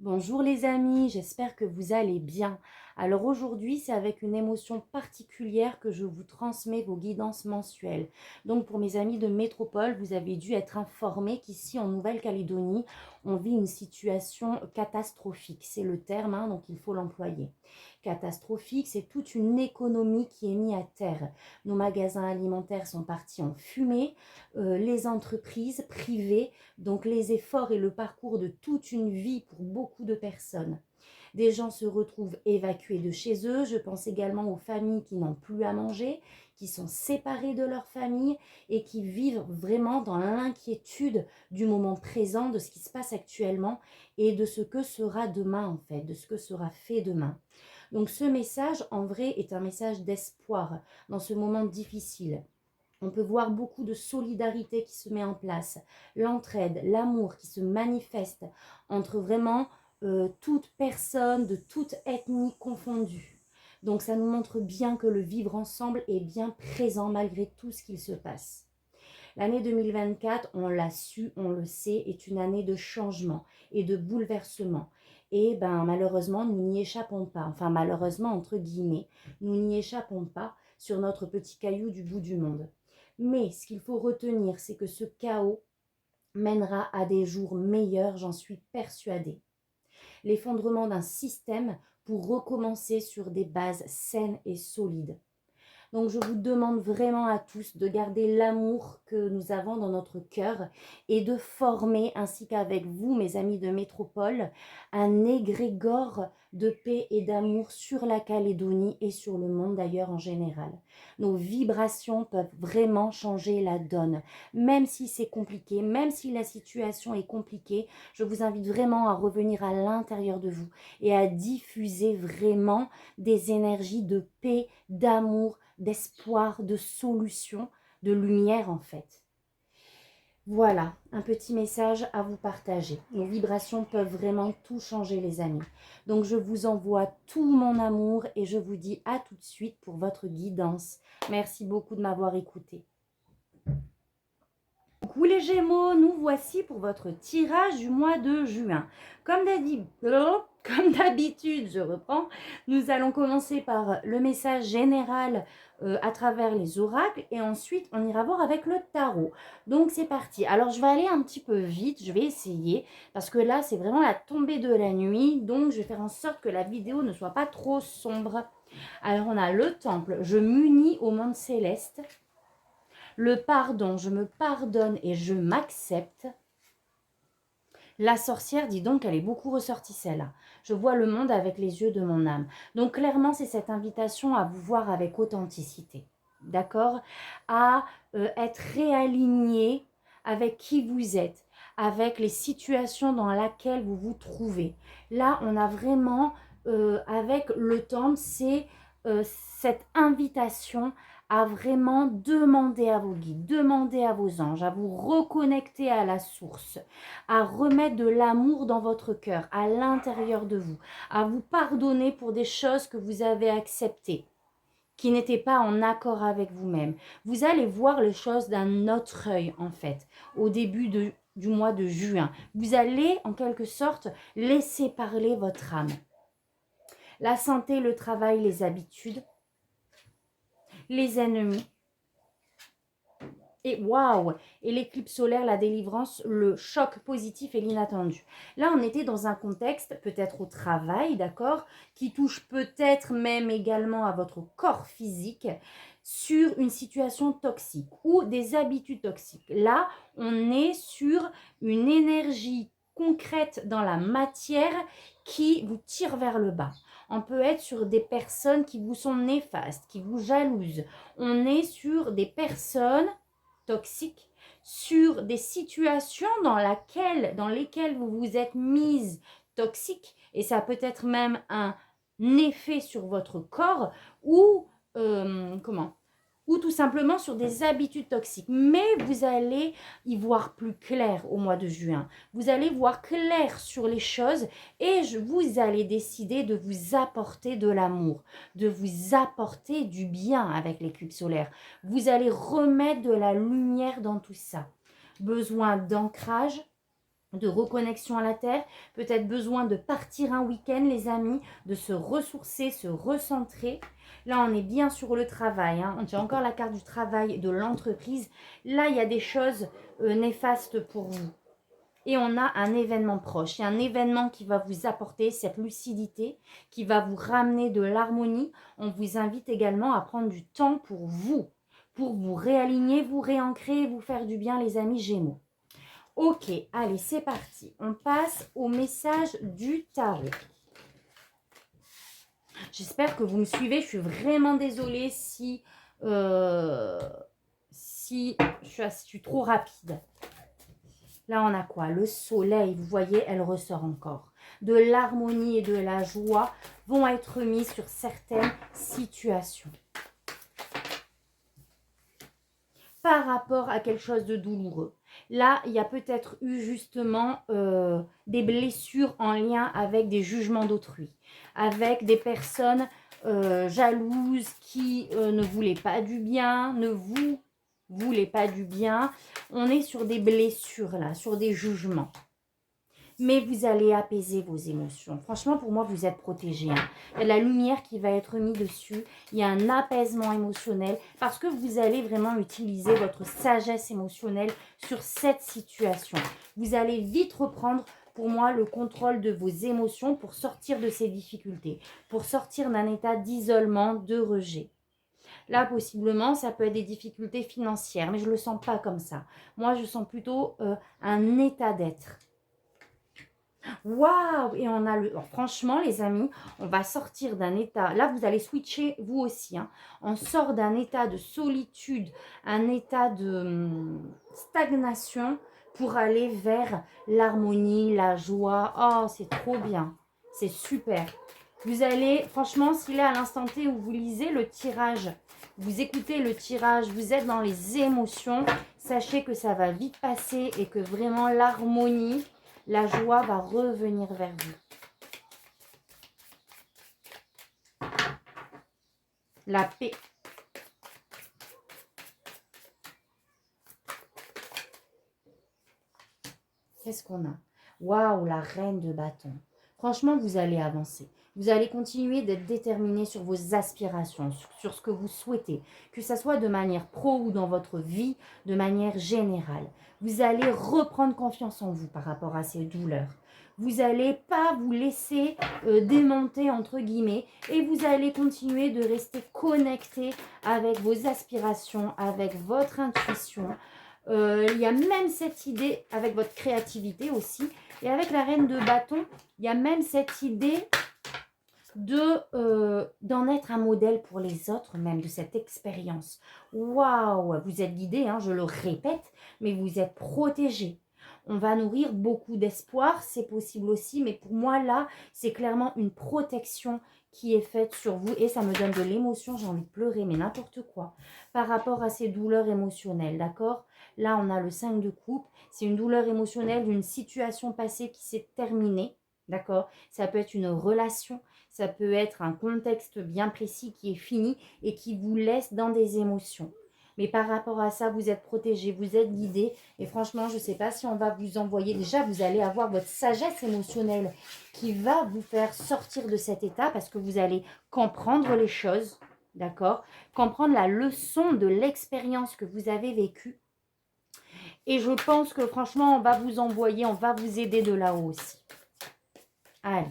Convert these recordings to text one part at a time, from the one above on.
Bonjour les amis, j'espère que vous allez bien. Alors aujourd'hui, c'est avec une émotion particulière que je vous transmets vos guidances mensuelles. Donc pour mes amis de métropole, vous avez dû être informés qu'ici en Nouvelle-Calédonie, on vit une situation catastrophique. C'est le terme, hein, donc il faut l'employer. Catastrophique, c'est toute une économie qui est mise à terre. Nos magasins alimentaires sont partis en fumée, les entreprises privées, donc les efforts et le parcours de toute une vie pour beaucoup de personnes. Des gens se retrouvent évacués de chez eux. Je pense également aux familles qui n'ont plus à manger, qui sont séparées de leur famille et qui vivent vraiment dans l'inquiétude du moment présent, de ce qui se passe actuellement et de ce que sera demain en fait, de ce que sera fait demain. Donc ce message en vrai est un message d'espoir dans ce moment difficile. On peut voir beaucoup de solidarité qui se met en place, l'entraide, l'amour qui se manifeste entre vraiment toute personne de toute ethnie confondue. Donc ça nous montre bien que le vivre ensemble est bien présent malgré tout ce qu'il se passe. L'année 2024, on l'a su, on le sait, est une année de changement et de bouleversement. Et ben malheureusement, nous n'y échappons pas. Enfin malheureusement, entre guillemets, nous n'y échappons pas sur notre petit caillou du bout du monde. Mais ce qu'il faut retenir, c'est que ce chaos mènera à des jours meilleurs, j'en suis persuadée. L'effondrement d'un système pour recommencer sur des bases saines et solides. Donc je vous demande vraiment à tous de garder l'amour que nous avons dans notre cœur et de former, ainsi qu'avec vous, mes amis de métropole, un égrégore de paix et d'amour sur la Calédonie et sur le monde d'ailleurs en général. Nos vibrations peuvent vraiment changer la donne. Même si c'est compliqué, même si la situation est compliquée, je vous invite vraiment à revenir à l'intérieur de vous et à diffuser vraiment des énergies de paix, d'amour, d'espoir, de solution, de lumière en fait. Voilà, un petit message à vous partager. Les vibrations peuvent vraiment tout changer les amis. Donc je vous envoie tout mon amour et je vous dis à tout de suite pour votre guidance. Merci beaucoup de m'avoir écouté. Coucou les Gémeaux, nous voici pour votre tirage du mois de juin. Comme d'habitude, je reprends, nous allons commencer par le message général à travers les oracles et ensuite on ira voir avec le tarot. Donc c'est parti. Alors je vais aller un petit peu vite, je vais essayer parce que là c'est vraiment la tombée de la nuit, donc je vais faire en sorte que la vidéo ne soit pas trop sombre. Alors on a le temple, je m'unis au monde céleste. Le pardon, je me pardonne et je m'accepte. La sorcière, dit donc, elle est beaucoup ressortie celle-là. Je vois le monde avec les yeux de mon âme. Donc clairement, c'est cette invitation à vous voir avec authenticité. D'accord? À être réaligné avec qui vous êtes, avec les situations dans lesquelles vous vous trouvez. Là, on a vraiment, avec le temps, c'est cette invitation à vraiment demander à vos guides, demander à vos anges, à vous reconnecter à la source, à remettre de l'amour dans votre cœur, à l'intérieur de vous, à vous pardonner pour des choses que vous avez acceptées, qui n'étaient pas en accord avec vous-même. Vous allez voir les choses d'un autre œil, en fait, au début du mois de juin. Vous allez, en quelque sorte, laisser parler votre âme. La santé, le travail, les habitudes, les ennemis, et waouh! Et l'éclipse solaire, la délivrance, le choc positif et l'inattendu. Là, on était dans un contexte, peut-être au travail, d'accord, qui touche peut-être même également à votre corps physique, sur une situation toxique ou des habitudes toxiques. Là, on est sur une énergie concrète dans la matière qui vous tire vers le bas. On peut être sur des personnes qui vous sont néfastes, qui vous jalousent. On est sur des personnes toxiques, sur des situations dans lesquelles vous vous êtes mise toxique, et ça peut être même un effet sur votre corps ou ou tout simplement sur des habitudes toxiques. Mais vous allez y voir plus clair au mois de juin. Vous allez voir clair sur les choses et vous allez décider de vous apporter de l'amour, de vous apporter du bien avec l'éclipse solaire. Vous allez remettre de la lumière dans tout ça. Besoin d'ancrage, de reconnexion à la terre, peut-être besoin de partir un week-end les amis, de se ressourcer, se recentrer. Là on est bien sur le travail, hein. J'ai encore la carte du travail, de l'entreprise. Là il y a des choses néfastes pour vous. Et on a un événement proche. Il y a un événement qui va vous apporter cette lucidité, qui va vous ramener de l'harmonie. On vous invite également à prendre du temps pour vous réaligner, vous réancrer, vous faire du bien les amis Gémeaux. Ok, allez, c'est parti. On passe au message du tarot. J'espère que vous me suivez. Je suis vraiment désolée si je suis trop rapide. Là, on a quoi? Le soleil, vous voyez, elle ressort encore. De l'harmonie et de la joie vont être mises sur certaines situations. Par rapport à quelque chose de douloureux. Là, il y a peut-être eu justement des blessures en lien avec des jugements d'autrui, avec des personnes jalouses qui ne voulaient pas du bien, ne vous voulaient pas du bien. On est sur des blessures là, sur des jugements. Mais vous allez apaiser vos émotions. Franchement, pour moi, vous êtes protégés. Hein. Il y a de la lumière qui va être mise dessus. Il y a un apaisement émotionnel parce que vous allez vraiment utiliser votre sagesse émotionnelle sur cette situation. Vous allez vite reprendre, pour moi, le contrôle de vos émotions pour sortir de ces difficultés, pour sortir d'un état d'isolement, de rejet. Là, possiblement, ça peut être des difficultés financières, mais je ne le sens pas comme ça. Moi, je sens plutôt un état d'être. Waouh! Et on a le... Alors, franchement, les amis, on va sortir d'un état... Là, vous allez switcher, vous aussi. Hein. On sort d'un état de solitude, un état de stagnation pour aller vers l'harmonie, la joie. Oh, c'est trop bien. C'est super. Vous allez... Franchement, s'il est à l'instant T où vous lisez le tirage, vous écoutez le tirage, vous êtes dans les émotions, sachez que ça va vite passer et que vraiment l'harmonie... La joie va revenir vers vous. La paix. Qu'est-ce qu'on a? Waouh, la reine de bâton. Franchement, vous allez avancer. Vous allez continuer d'être déterminé sur vos aspirations, sur ce que vous souhaitez, que ce soit de manière pro ou dans votre vie, de manière générale. Vous allez reprendre confiance en vous par rapport à ces douleurs. Vous n'allez pas vous laisser démonter entre guillemets et vous allez continuer de rester connecté avec vos aspirations, avec votre intuition. Il y a même cette idée avec votre créativité aussi. Et avec la reine de bâton, il y a même cette idée d'en être un modèle pour les autres, même de cette expérience. Waouh, vous êtes guidé, hein, je le répète, mais vous êtes protégé. On va nourrir beaucoup d'espoir, c'est possible aussi, mais pour moi là, c'est clairement une protection qui est faite sur vous et ça me donne de l'émotion, j'ai envie de pleurer, mais n'importe quoi, par rapport à ces douleurs émotionnelles, d'accord? Là, on a le 5 de coupe, c'est une douleur émotionnelle d'une situation passée qui s'est terminée, d'accord? Ça peut être une relation, ça peut être un contexte bien précis qui est fini et qui vous laisse dans des émotions. Mais par rapport à ça, vous êtes protégé, vous êtes guidé. Et franchement, je ne sais pas si on va vous envoyer. Déjà, vous allez avoir votre sagesse émotionnelle qui va vous faire sortir de cet état parce que vous allez comprendre les choses, d'accord? Comprendre la leçon de l'expérience que vous avez vécue. Et je pense que franchement, on va vous envoyer, on va vous aider de là-haut aussi. Allez,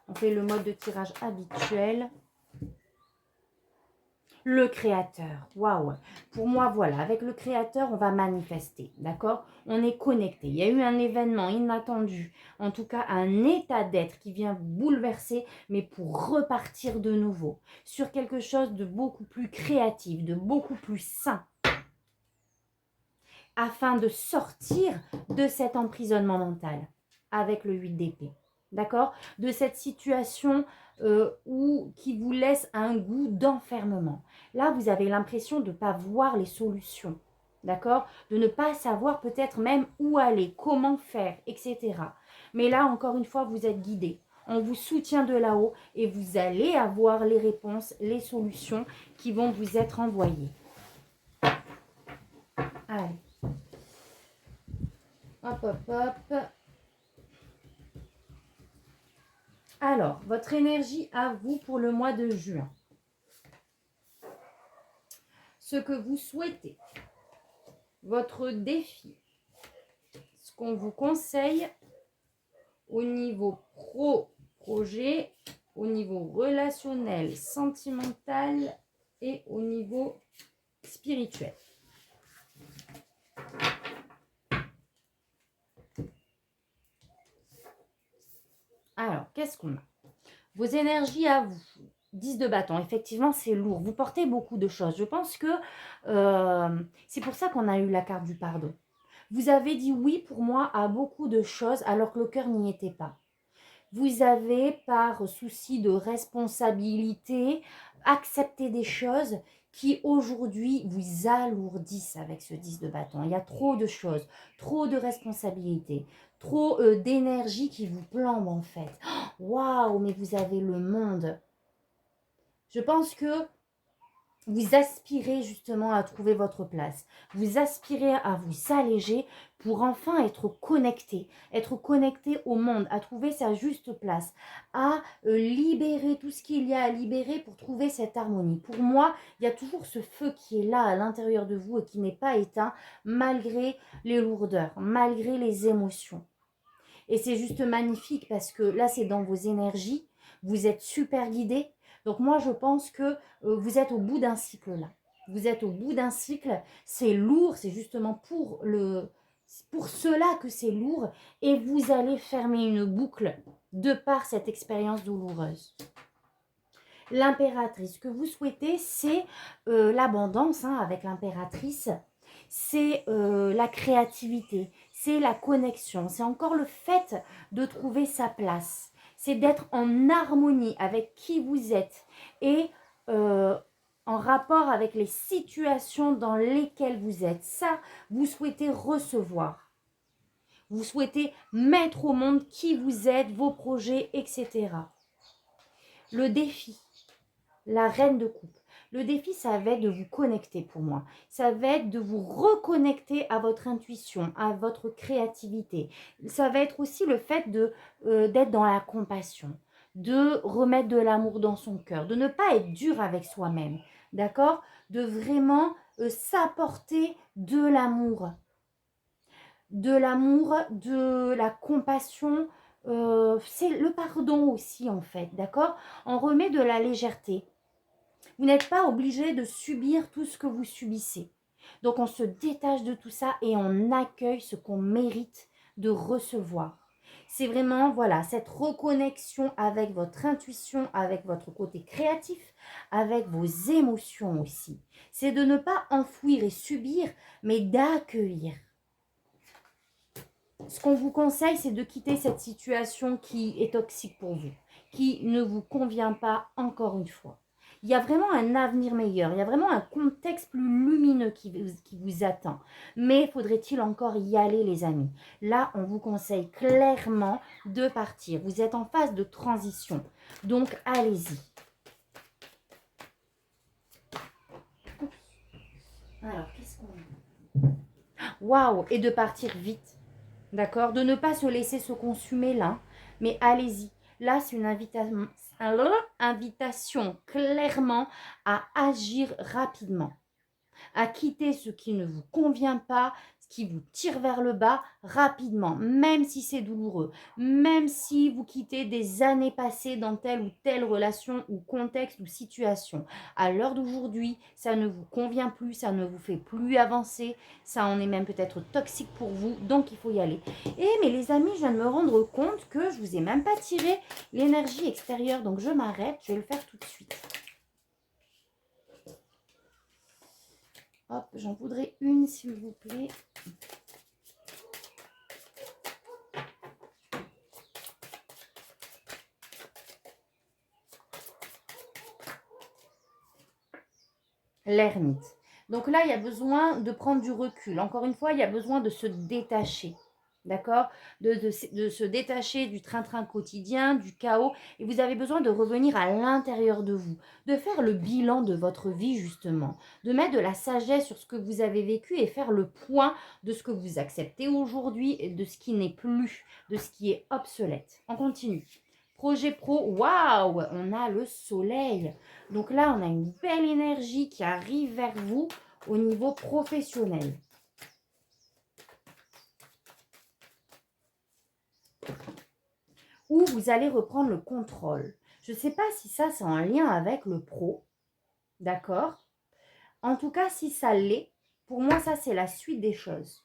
on fait le mode de tirage habituel. Le créateur, waouh. Pour moi, voilà, avec le créateur, on va manifester, d'accord? On est connecté. Il y a eu un événement inattendu, en tout cas un état d'être qui vient bouleverser, mais pour repartir de nouveau sur quelque chose de beaucoup plus créatif, de beaucoup plus sain, afin de sortir de cet emprisonnement mental avec le 8 d'épée. D'accord? De cette situation qui vous laisse un goût d'enfermement. Là, vous avez l'impression de ne pas voir les solutions. D'accord? De ne pas savoir peut-être même où aller, comment faire, etc. Mais là, encore une fois, vous êtes guidé. On vous soutient de là-haut et vous allez avoir les réponses, les solutions qui vont vous être envoyées. Allez. Hop, hop, hop. Alors, votre énergie à vous pour le mois de juin. Ce que vous souhaitez. Votre défi. Ce qu'on vous conseille au niveau projet, au niveau relationnel, sentimental et au niveau spirituel. Alors, qu'est-ce qu'on a? Vos énergies à vous. 10 de bâton, effectivement, c'est lourd. Vous portez beaucoup de choses. Je pense que c'est pour ça qu'on a eu la carte du pardon. Vous avez dit oui pour moi à beaucoup de choses alors que le cœur n'y était pas. Vous avez, par souci de responsabilité, accepté des choses qui aujourd'hui vous alourdissent avec ce 10 de bâton. Il y a trop de choses, trop de responsabilités, trop d'énergie qui vous plombe en fait. Waouh, mais vous avez le monde. Je pense que vous aspirez justement à trouver votre place. Vous aspirez à vous alléger pour enfin être connecté au monde, à trouver sa juste place, à libérer tout ce qu'il y a à libérer pour trouver cette harmonie. Pour moi, il y a toujours ce feu qui est là à l'intérieur de vous et qui n'est pas éteint malgré les lourdeurs, malgré les émotions. Et c'est juste magnifique parce que là, c'est dans vos énergies, vous êtes super guidé. Donc moi, je pense que vous êtes au bout d'un cycle là. Vous êtes au bout d'un cycle, c'est lourd, c'est justement pour cela que c'est lourd. Et vous allez fermer une boucle de par cette expérience douloureuse. L'impératrice, ce que vous souhaitez, c'est l'abondance avec l'impératrice. C'est la créativité, c'est la connexion, c'est encore le fait de trouver sa place, c'est d'être en harmonie avec qui vous êtes et en rapport avec les situations dans lesquelles vous êtes. Ça, vous souhaitez recevoir. Vous souhaitez mettre au monde qui vous êtes, vos projets, etc. Le défi, la reine de coupe. Le défi, ça va être de vous connecter pour moi. Ça va être de vous reconnecter à votre intuition, à votre créativité. Ça va être aussi le fait d'être dans la compassion, de remettre de l'amour dans son cœur, de ne pas être dur avec soi-même, d'accord? De vraiment s'apporter de l'amour, de la compassion. C'est le pardon aussi, en fait, d'accord? On remet de la légèreté. Vous n'êtes pas obligé de subir tout ce que vous subissez. Donc, on se détache de tout ça et on accueille ce qu'on mérite de recevoir. C'est vraiment, voilà, cette reconnexion avec votre intuition, avec votre côté créatif, avec vos émotions aussi. C'est de ne pas enfouir et subir, mais d'accueillir. Ce qu'on vous conseille, c'est de quitter cette situation qui est toxique pour vous, qui ne vous convient pas encore une fois. Il y a vraiment un avenir meilleur, il y a vraiment un contexte plus lumineux qui vous attend. Mais faudrait-il encore y aller, les amis? Là, on vous conseille clairement de partir. Vous êtes en phase de transition, donc allez-y. Alors, qu'est-ce qu'on a? Waouh! Et de partir vite. D'accord? De ne pas se laisser se consumer là, mais allez-y. Là, c'est une invitation clairement à agir rapidement, à quitter ce qui ne vous convient pas, ce qui vous tire vers le bas rapidement, même si c'est douloureux, même si vous quittez des années passées dans telle ou telle relation ou contexte ou situation. À l'heure d'aujourd'hui, ça ne vous convient plus, ça ne vous fait plus avancer, ça en est même peut-être toxique pour vous, donc il faut y aller. Et mais les amis, je viens de me rendre compte que je vous ai même pas tiré l'énergie extérieure, donc je m'arrête, je vais le faire tout de suite. Hop, j'en voudrais une, s'il vous plaît. L'ermite. Donc là, il y a besoin de prendre du recul. Encore une fois, il y a besoin de se détacher. D'accord, de se détacher du train-train quotidien, du chaos. Et vous avez besoin de revenir à l'intérieur de vous, de faire le bilan de votre vie justement, de mettre de la sagesse sur ce que vous avez vécu et faire le point de ce que vous acceptez aujourd'hui et de ce qui n'est plus, de ce qui est obsolète. On continue. Projet pro, waouh, on a le soleil. Donc là, on a une belle énergie qui arrive vers vous au niveau professionnel. Où vous allez reprendre le contrôle. Je ne sais pas si ça, c'est en lien avec le pro. D'accord? En tout cas, si ça l'est, pour moi, ça, c'est la suite des choses.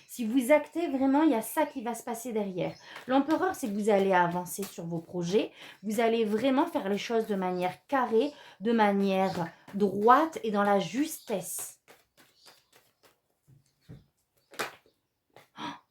Si vous actez vraiment, il y a ça qui va se passer derrière. L'empereur, c'est que vous allez avancer sur vos projets. Vous allez vraiment faire les choses de manière carrée, de manière droite et dans la justesse.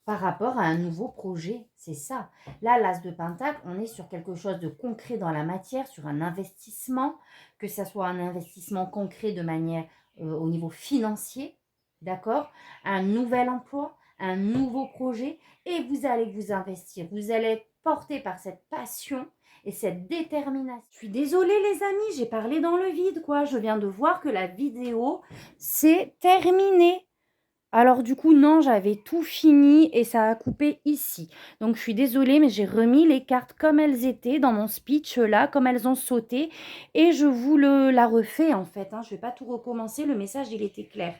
Par rapport à un nouveau projet, c'est ça. Là, l'as de Pentacle, on est sur quelque chose de concret dans la matière, sur un investissement, que ce soit un investissement concret de manière au niveau financier, d'accord? Un nouvel emploi, un nouveau projet, et vous allez vous investir. Vous allez être porté par cette passion et cette détermination. Je suis désolée les amis, j'ai parlé dans le vide, quoi. Je viens de voir que la vidéo s'est terminée. Alors du coup, non, j'avais tout fini et ça a coupé ici. Donc je suis désolée, mais j'ai remis les cartes comme elles étaient dans mon speech là, comme elles ont sauté. Et je vous la refais en fait. Je ne vais pas tout recommencer, le message il était clair.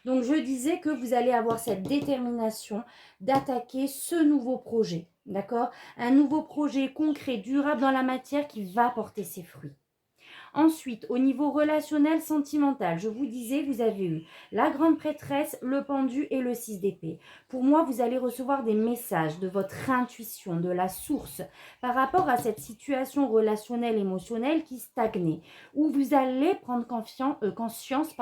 Donc je disais que vous allez avoir cette détermination d'attaquer ce nouveau projet. D'accord? Un nouveau projet concret, durable dans la matière qui va porter ses fruits. Ensuite, au niveau relationnel, sentimental, je vous disais, vous avez eu la grande prêtresse, le pendu et le 6 d'épée. Pour moi, vous allez recevoir des messages de votre intuition, de la source, par rapport à cette situation relationnelle, émotionnelle qui stagnait, où vous allez prendre conscience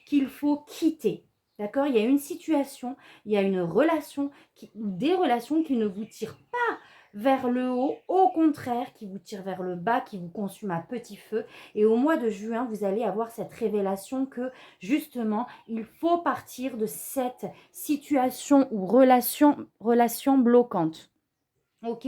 qu'il faut quitter. D'accord? Il y a une situation, il y a une relation, des relations qui ne vous tirent pas vers le haut, au contraire, qui vous tire vers le bas, qui vous consume à petit feu. Et au mois de juin, vous allez avoir cette révélation que, justement, il faut partir de cette situation ou relation bloquante. Ok?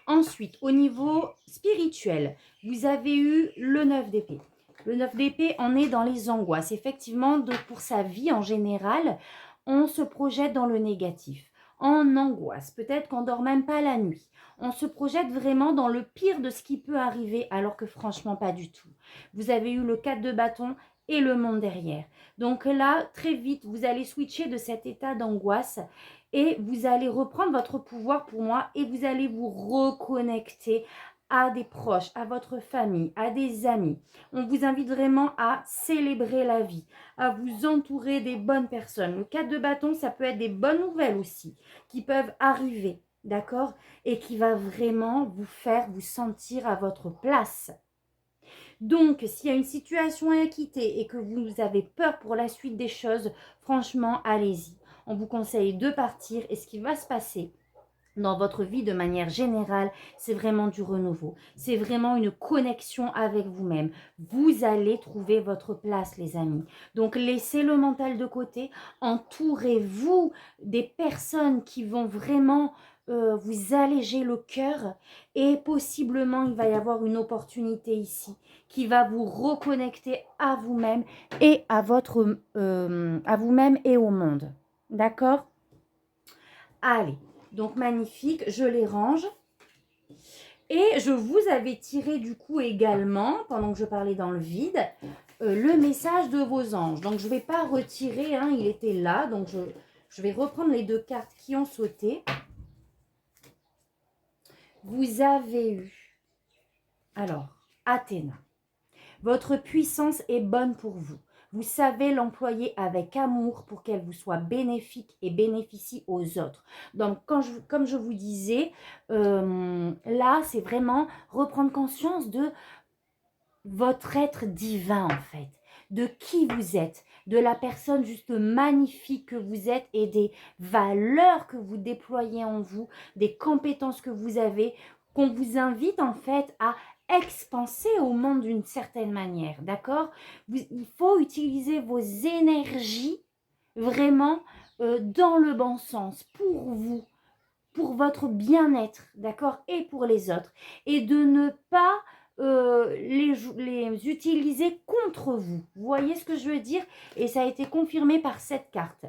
Ensuite, au niveau spirituel, vous avez eu le 9 d'épée. Le 9 d'épée, on est dans les angoisses. Effectivement, pour sa vie en général, on se projette dans le négatif, en angoisse. Peut-être qu'on ne dort même pas la nuit. On se projette vraiment dans le pire de ce qui peut arriver, alors que franchement, pas du tout. Vous avez eu le 4 de bâton et le monde derrière. Donc là, très vite, vous allez switcher de cet état d'angoisse et vous allez reprendre votre pouvoir pour moi et vous allez vous reconnecter à des proches, à votre famille, à des amis. On vous invite vraiment à célébrer la vie, à vous entourer des bonnes personnes. Le 4 de bâton, ça peut être des bonnes nouvelles aussi qui peuvent arriver, d'accord? Et qui va vraiment vous faire vous sentir à votre place. Donc, s'il y a une situation à quitter et que vous avez peur pour la suite des choses, franchement, allez-y. On vous conseille de partir et ce qui va se passer dans votre vie de manière générale, c'est vraiment du renouveau. C'est vraiment une connexion avec vous-même. Vous allez trouver votre place, les amis. Donc, laissez le mental de côté. Entourez-vous des personnes qui vont vraiment vous alléger le cœur. Et possiblement, il va y avoir une opportunité ici qui va vous reconnecter à vous-même et à vous-même et au monde. D'accord? Allez. Donc, magnifique, je les range. Et je vous avais tiré du coup également, pendant que je parlais dans le vide, le message de vos anges. Donc, je ne vais pas retirer, il était là. Donc, je vais reprendre les deux cartes qui ont sauté. Vous avez eu, alors, Athéna. Votre puissance est bonne pour vous. Vous savez l'employer avec amour pour qu'elle vous soit bénéfique et bénéficie aux autres. Donc, comme je vous disais, là, c'est vraiment reprendre conscience de votre être divin, en fait. De qui vous êtes, de la personne juste magnifique que vous êtes et des valeurs que vous déployez en vous, des compétences que vous avez, qu'on vous invite, en fait, à expanser au monde d'une certaine manière, d'accord? Il faut utiliser vos énergies vraiment dans le bon sens, pour vous, pour votre bien-être, d'accord? Et pour les autres. Et de ne pas les utiliser contre vous. Vous voyez ce que je veux dire? Et ça a été confirmé par cette carte.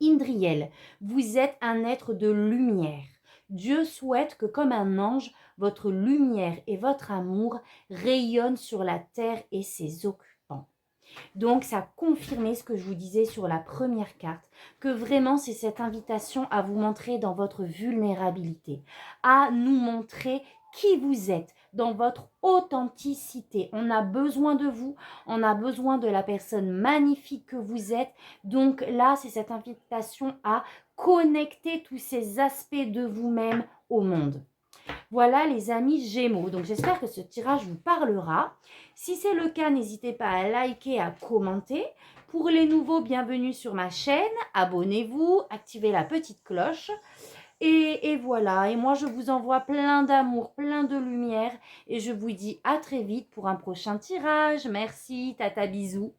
Indriel, vous êtes un être de lumière. Dieu souhaite que comme un ange, votre lumière et votre amour rayonnent sur la terre et ses occupants. Donc, ça confirmait ce que je vous disais sur la première carte, que vraiment c'est cette invitation à vous montrer dans votre vulnérabilité, à nous montrer qui vous êtes dans votre authenticité. On a besoin de vous, on a besoin de la personne magnifique que vous êtes. Donc là, c'est cette invitation à connecter tous ces aspects de vous-même au monde. Voilà les amis Gémeaux. Donc j'espère que ce tirage vous parlera. Si c'est le cas, n'hésitez pas à liker, à commenter. Pour les nouveaux, bienvenue sur ma chaîne. Abonnez-vous, activez la petite cloche. Et voilà, et moi je vous envoie plein d'amour, plein de lumière. Et je vous dis à très vite pour un prochain tirage. Merci, tata bisous.